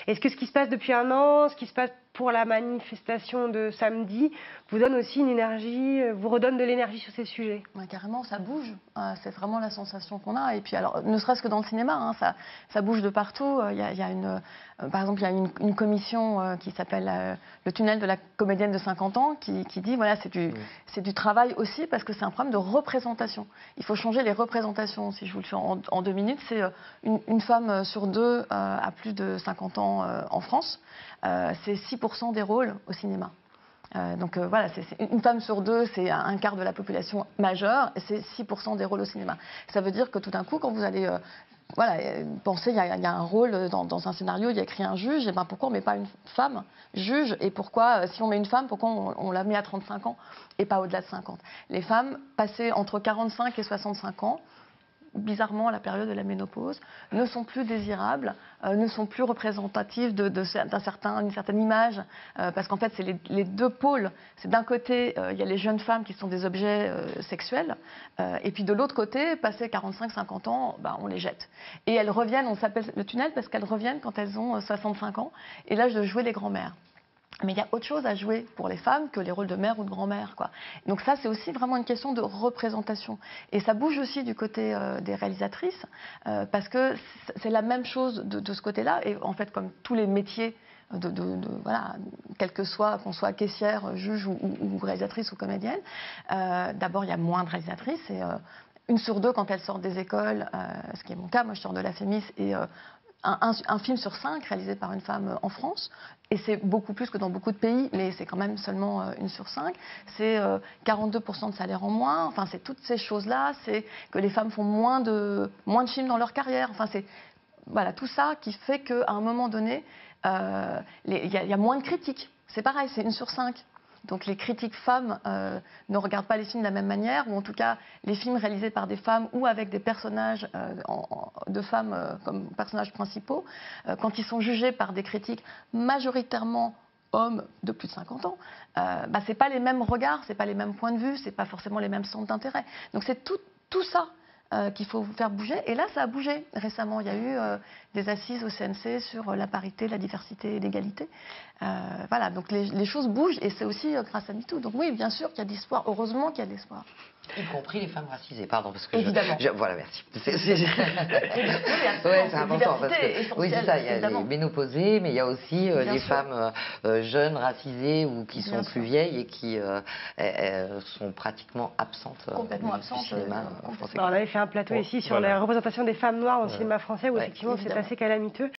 Est-ce que ce qui se passe depuis un an, ce qui se passe pour la manifestation de samedi, vous donne aussi une énergie, vous redonne de l'énergie sur ces sujets? Ouais, carrément, ça bouge. C'est vraiment la sensation qu'on a. Et puis, alors, ne serait-ce que dans le cinéma, hein, ça bouge de partout. Il y a par exemple, il y a une commission qui s'appelle Le tunnel de la comédienne de 50 ans qui dit voilà, c'est du travail aussi parce que c'est un problème de représentation. Il faut changer les représentations. Si je vous le fais en 2 minutes, c'est une femme sur 2 à plus de 50 ans en France. C'est 6% des rôles au cinéma. Donc voilà, c'est une femme sur 2, c'est un quart de la population majeure, et c'est 6% des rôles au cinéma. Ça veut dire que tout d'un coup, quand vous allez penser, il y a un rôle dans un scénario, il y a écrit un juge, et ben pourquoi on ne met pas une femme juge, et pourquoi, si on met une femme, pourquoi on la met à 35 ans et pas au-delà de 50? Les femmes, passées entre 45 et 65 ans, bizarrement à la période de la ménopause, ne sont plus désirables, ne sont plus représentatives d'une certaine image, parce qu'en fait, c'est les deux pôles. C'est d'un côté, il y a les jeunes femmes qui sont des objets sexuels, et puis de l'autre côté, passé 45-50 ans, on les jette. Et elles reviennent, on s'appelle le tunnel parce qu'elles reviennent quand elles ont 65 ans, et l'âge de jouer les grands-mères. Mais il y a autre chose à jouer pour les femmes que les rôles de mère ou de grand-mère, quoi. Donc ça, c'est aussi vraiment une question de représentation. Et ça bouge aussi du côté des réalisatrices, parce que c'est la même chose de ce côté-là. Et en fait, comme tous les métiers, voilà, quel que soit, qu'on soit caissière, juge ou réalisatrice ou comédienne, d'abord, il y a moins de réalisatrices. Et 1 sur 2, quand elles sortent des écoles, ce qui est mon cas, moi je sors de la FEMIS, et un film sur 5 réalisé par une femme en France, et c'est beaucoup plus que dans beaucoup de pays, mais c'est quand même seulement 1 sur 5. C'est 42% de salaire en moins. Enfin, c'est toutes ces choses-là. C'est que les femmes font moins de films dans leur carrière. Enfin, c'est voilà, tout ça qui fait qu'à un moment donné, il y a moins de critiques. C'est pareil, c'est 1 sur 5. Donc les critiques femmes ne regardent pas les films de la même manière, ou en tout cas les films réalisés par des femmes ou avec des personnages de femmes comme personnages principaux, quand ils sont jugés par des critiques majoritairement hommes de plus de 50 ans, c'est pas les mêmes regards, c'est pas les mêmes points de vue, c'est pas forcément les mêmes centres d'intérêt. Donc c'est tout ça qu'il faut faire bouger. Et là, ça a bougé récemment. Il y a eu des assises au CNC sur la parité, la diversité et l'égalité. Voilà, donc les choses bougent, et c'est aussi grâce à MeToo. Donc oui, bien sûr qu'il y a de l'espoir. Heureusement qu'il y a de l'espoir. Y compris les femmes racisées, pardon, parce que évidemment. Voilà, merci. Ouais, c'est important, parce que oui, c'est ça, il y a les ménopausées, mais il y a aussi les femmes jeunes, racisées, ou qui sont plus vieilles et qui sont pratiquement absentes du cinéma français. On avait fait un plateau ici sur la représentation des femmes noires dans le cinéma français, où effectivement c'est assez calamiteux.